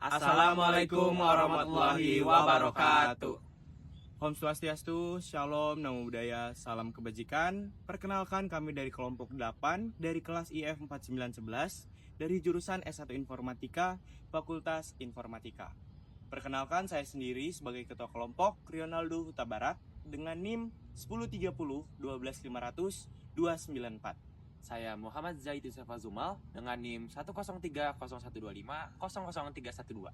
Assalamualaikum warahmatullahi wabarakatuh. Om Swastiastu, Shalom, Namo Buddhaya, Salam Kebajikan. Perkenalkan, kami dari kelompok 8 dari kelas IF 4911 dari jurusan S1 Informatika, Fakultas Informatika. Perkenalkan, saya sendiri sebagai ketua kelompok Rionaldo Huta Barat dengan NIM 1030 12500 294. Saya Muhammad Zaid Yusuf Azumal dengan NIM 1030125 00312.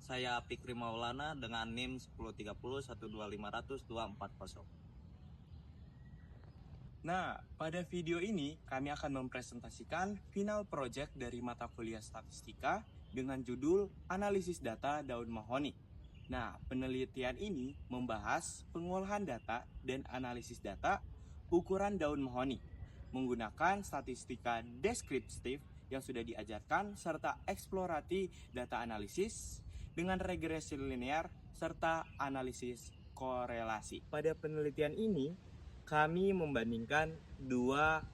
Saya Fikri Maulana dengan NIM 1030 12500 240. Nah, pada video ini kami akan mempresentasikan final project dari mata kuliah statistika dengan judul Analisis Data Daun Mahoni. Nah, penelitian ini membahas pengolahan data dan analisis data ukuran daun mahoni menggunakan statistika deskriptif yang sudah diajarkan serta eksplorasi data analisis dengan regresi linear serta analisis korelasi. Pada penelitian ini, kami membandingkan dua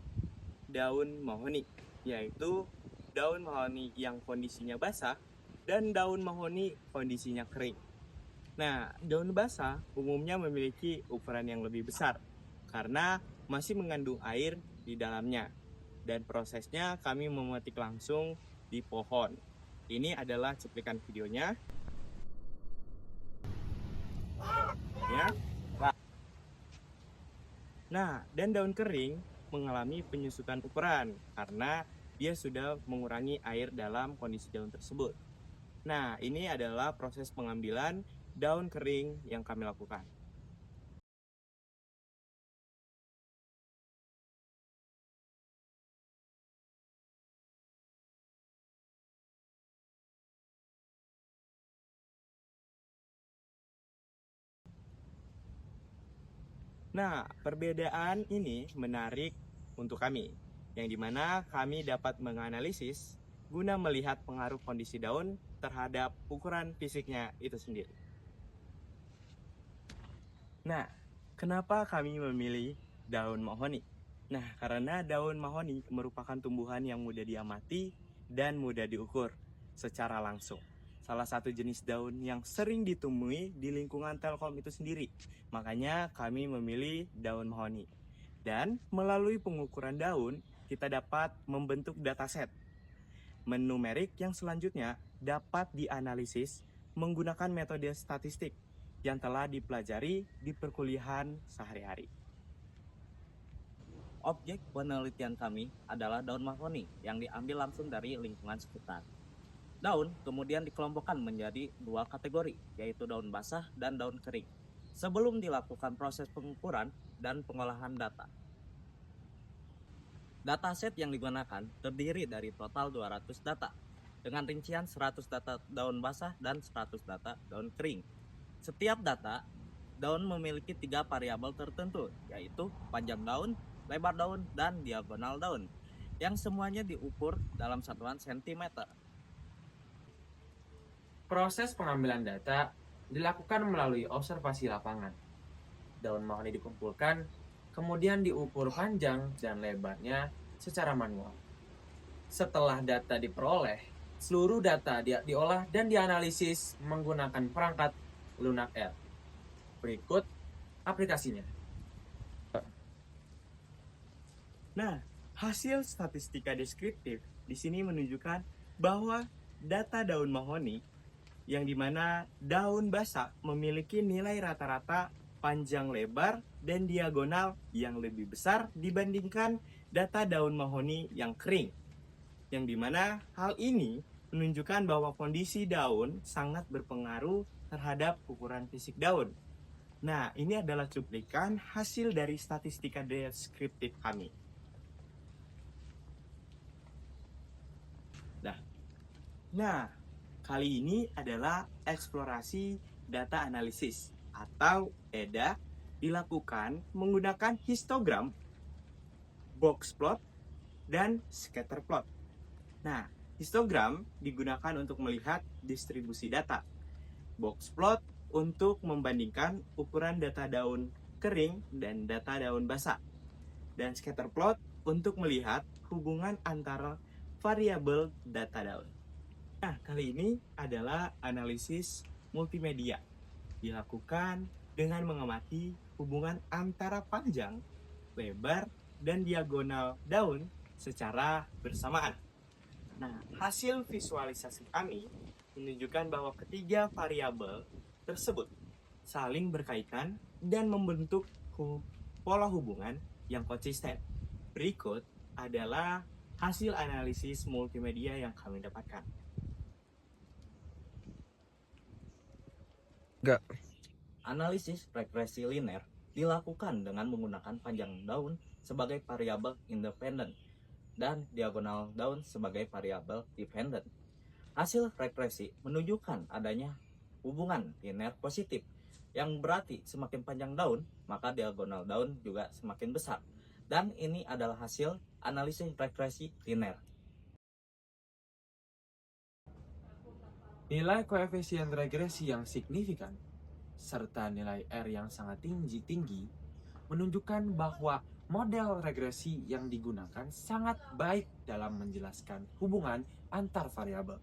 daun mahoni, yaitu daun mahoni yang kondisinya basah dan daun mahoni kondisinya kering. Nah, daun basah umumnya memiliki ukuran yang lebih besar karena masih mengandung air di dalamnya. Dan prosesnya kami memetik langsung di pohon. Ini adalah cuplikan videonya. Ya. Nah, dan daun kering mengalami penyusutan ukuran karena dia sudah mengurangi air dalam kondisi daun tersebut. Nah, ini adalah proses pengambilan daun kering yang kami lakukan. Nah, perbedaan ini menarik untuk kami, yang dimana kami dapat menganalisis guna melihat pengaruh kondisi daun terhadap ukuran fisiknya itu sendiri. Nah, kenapa kami memilih daun mahoni? Nah, karena daun mahoni merupakan tumbuhan yang mudah diamati dan mudah diukur secara langsung. Salah satu jenis daun yang sering ditemui di lingkungan Telkom itu sendiri. Makanya kami memilih daun mahoni. Dan melalui pengukuran daun, kita dapat membentuk dataset numerik yang selanjutnya dapat dianalisis menggunakan metode statistik yang telah dipelajari di perkuliahan sehari-hari. Objek penelitian kami adalah daun mahoni yang diambil langsung dari lingkungan sekitar. Daun kemudian dikelompokkan menjadi dua kategori, yaitu daun basah dan daun kering, sebelum dilakukan proses pengukuran dan pengolahan data. Dataset yang digunakan terdiri dari total 200 data, dengan rincian 100 data daun basah dan 100 data daun kering. Setiap data, daun memiliki 3 variabel tertentu, yaitu panjang daun, lebar daun, dan diagonal daun, yang semuanya diukur dalam satuan sentimeter. Proses pengambilan data dilakukan melalui observasi lapangan. Daun mahoni dikumpulkan, kemudian diukur panjang dan lebarnya secara manual. Setelah data diperoleh, seluruh data diolah dan dianalisis menggunakan perangkat LUNAR. Berikut aplikasinya. Nah, hasil statistika deskriptif di sini menunjukkan bahwa data daun mahoni yang dimana daun basah memiliki nilai rata-rata panjang lebar dan diagonal yang lebih besar dibandingkan data daun mahoni yang kering. Yang dimana hal ini menunjukkan bahwa kondisi daun sangat berpengaruh terhadap ukuran fisik daun. Nah, ini adalah cuplikan hasil dari statistika deskriptif kami. Nah, kali ini adalah eksplorasi data analisis atau EDA dilakukan menggunakan histogram, box plot, dan scatter plot. Nah, histogram digunakan untuk melihat distribusi data. Box plot untuk membandingkan ukuran data daun kering dan data daun basah. Dan scatter plot untuk melihat hubungan antara variabel data daun. Nah, kali ini adalah analisis multimedia. Dilakukan dengan mengamati hubungan antara panjang, lebar, dan diagonal daun secara bersamaan. Nah, hasil visualisasi kami menunjukkan bahwa ketiga variabel tersebut saling berkaitan dan membentuk pola hubungan yang konsisten. Berikut adalah hasil analisis multimedia yang kami dapatkan. Analisis regresi linear dilakukan dengan menggunakan panjang daun sebagai variabel independen dan diagonal daun sebagai variabel dependen. Hasil regresi menunjukkan adanya hubungan linear positif, yang berarti semakin panjang daun, maka diagonal daun juga semakin besar. Dan ini adalah hasil analisis regresi linear. Nilai koefisien regresi yang signifikan serta nilai R yang sangat tinggi menunjukkan bahwa model regresi yang digunakan sangat baik dalam menjelaskan hubungan antar variabel.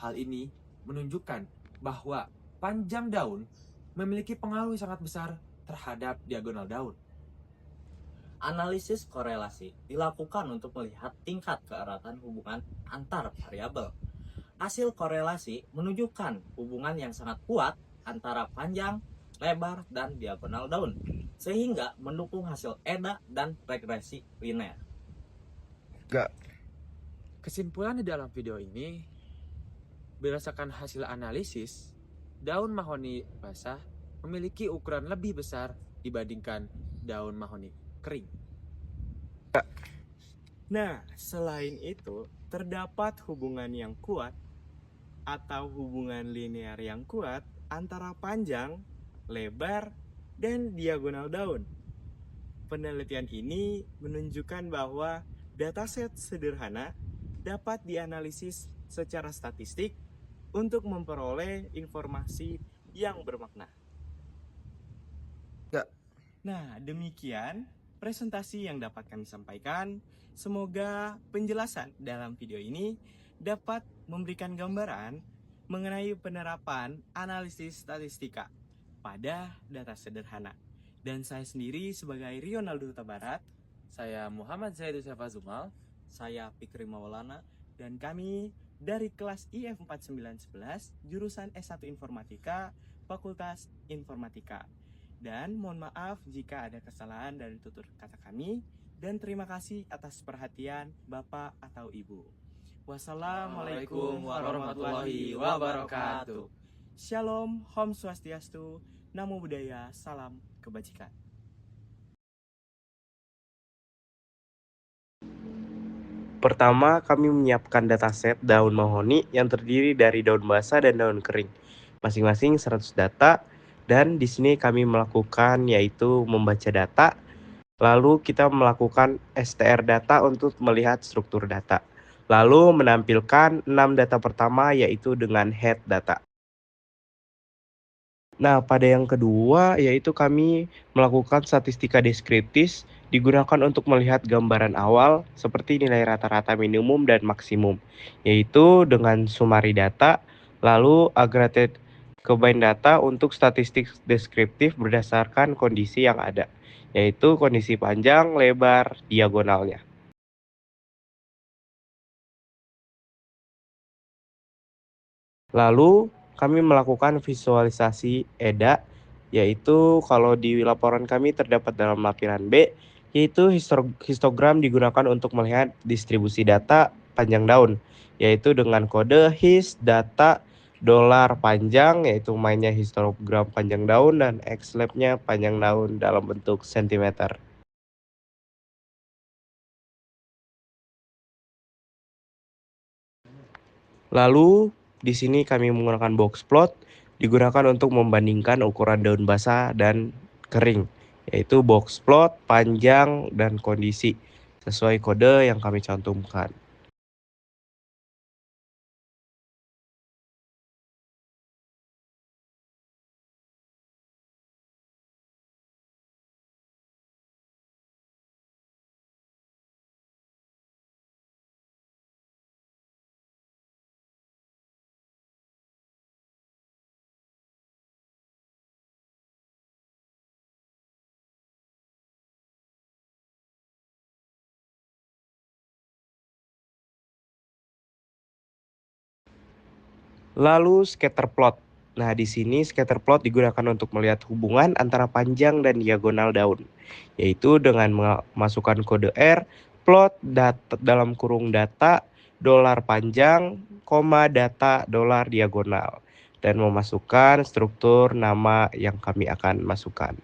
Hal ini menunjukkan bahwa panjang daun memiliki pengaruh sangat besar terhadap diagonal daun. Analisis korelasi dilakukan untuk melihat tingkat keeratan hubungan antar variabel. Hasil korelasi menunjukkan hubungan yang sangat kuat antara panjang, lebar, dan diagonal daun, sehingga mendukung hasil EDA dan regresi linear. Kesimpulan di dalam video ini, berdasarkan hasil analisis, daun mahoni basah memiliki ukuran lebih besar dibandingkan daun mahoni kering. Nah, selain itu, terdapat hubungan yang kuat atau hubungan linear yang kuat antara panjang, lebar, dan diagonal daun. Penelitian ini menunjukkan bahwa dataset sederhana dapat dianalisis secara statistik untuk memperoleh informasi yang bermakna. Nah, demikian presentasi yang dapat kami sampaikan. Semoga penjelasan dalam video ini dapat memberikan gambaran mengenai penerapan analisis statistika pada data sederhana. Dan saya sendiri sebagai Rionaldo Huta Barat, Saya Muhammad Zaid Zumal. Saya Fikri Maulana, dan kami dari kelas IF 4911 jurusan S1 Informatika, Fakultas Informatika. Dan mohon maaf jika ada kesalahan dari tutur kata kami, dan terima kasih atas perhatian Bapak atau Ibu. Wassalamualaikum warahmatullahi wabarakatuh. Shalom, Om Swastiastu, Namo Buddhaya, Salam Kebajikan. Pertama, kami menyiapkan dataset daun mahoni yang terdiri dari daun basah dan daun kering, masing-masing 100 data. Dan di sini kami melakukan yaitu membaca data, lalu kita melakukan STR data untuk melihat struktur data. Lalu menampilkan 6 data pertama yaitu dengan head data. Nah, pada yang kedua yaitu kami melakukan statistika deskriptif digunakan untuk melihat gambaran awal seperti nilai rata-rata minimum dan maksimum, yaitu dengan summary data, lalu aggregate combine data untuk statistik deskriptif berdasarkan kondisi yang ada, yaitu kondisi panjang, lebar, diagonalnya. Lalu kami melakukan visualisasi EDA, yaitu kalau di laporan kami terdapat dalam lampiran B, yaitu histogram digunakan untuk melihat distribusi data panjang daun, yaitu dengan kode his data dolar panjang, yaitu mainnya histogram panjang daun, dan xlab-nya panjang daun dalam bentuk sentimeter. Lalu di sini kami menggunakan box plot, digunakan untuk membandingkan ukuran daun basah dan kering, yaitu box plot, panjang, dan kondisi sesuai kode yang kami cantumkan. Lalu scatter plot. Nah, di sini scatter plot digunakan untuk melihat hubungan antara panjang dan diagonal daun, yaitu dengan memasukkan kode R, plot data dalam kurung data, dolar panjang, koma data dolar diagonal, dan memasukkan struktur nama yang kami akan masukkan.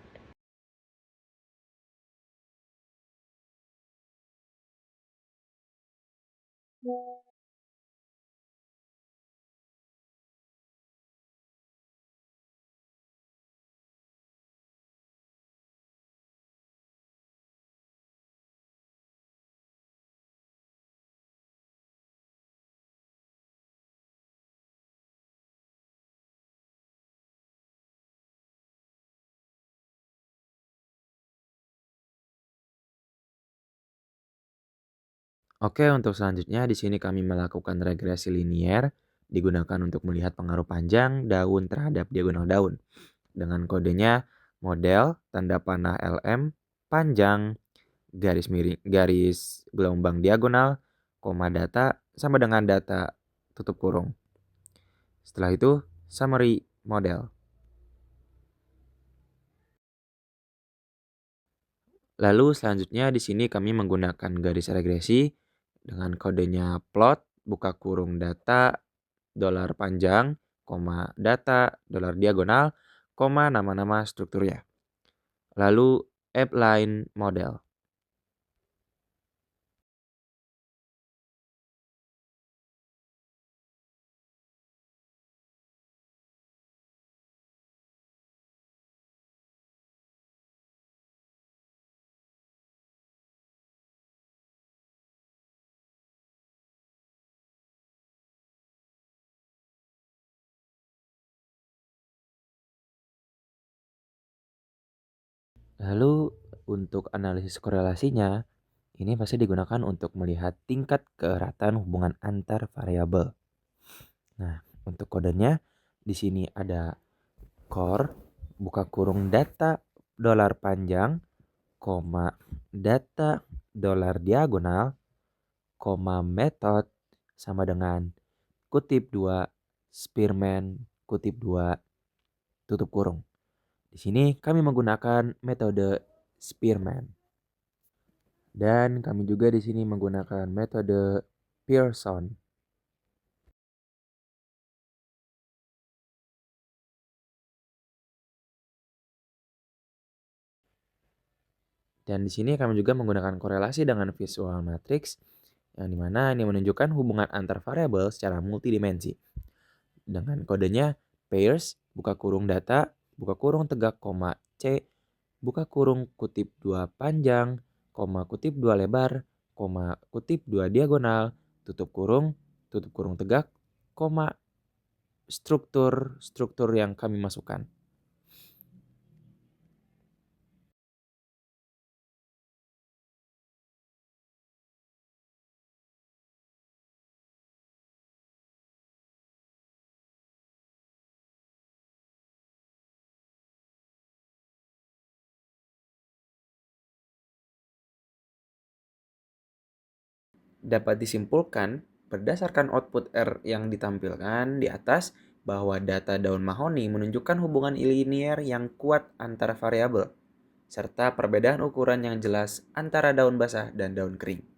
Oke, untuk selanjutnya di sini kami melakukan regresi linier digunakan untuk melihat pengaruh panjang daun terhadap diagonal daun. Dengan kodenya model tanda panah LM panjang garis miring garis gelombang diagonal koma data sama dengan data tutup kurung. Setelah itu summary model. Lalu selanjutnya di sini kami menggunakan garis regresi dengan kodenya plot buka kurung data dolar panjang, koma data dolar diagonal, koma nama-nama strukturnya. Lalu appline model. Lalu untuk analisis korelasinya, ini pasti digunakan untuk melihat tingkat keeratan hubungan antar variabel. Nah, untuk kodenya di sini ada core buka kurung data dolar panjang, koma data dolar diagonal, koma method sama dengan kutip 2 Spearman kutip 2 tutup kurung. Di sini kami menggunakan metode Spearman. Dan kami juga di sini menggunakan metode Pearson. Dan di sini kami juga menggunakan korelasi dengan visual matrix yang dimana ini menunjukkan hubungan antar variabel secara multidimensi. Dengan kodenya pairs buka kurung data buka kurung tegak koma C buka kurung kutip 2 panjang koma kutip 2 lebar koma kutip 2 diagonal tutup kurung tegak koma struktur yang kami masukkan. Dapat disimpulkan berdasarkan output R yang ditampilkan di atas bahwa data daun mahoni menunjukkan hubungan linier yang kuat antara variabel serta perbedaan ukuran yang jelas antara daun basah dan daun kering.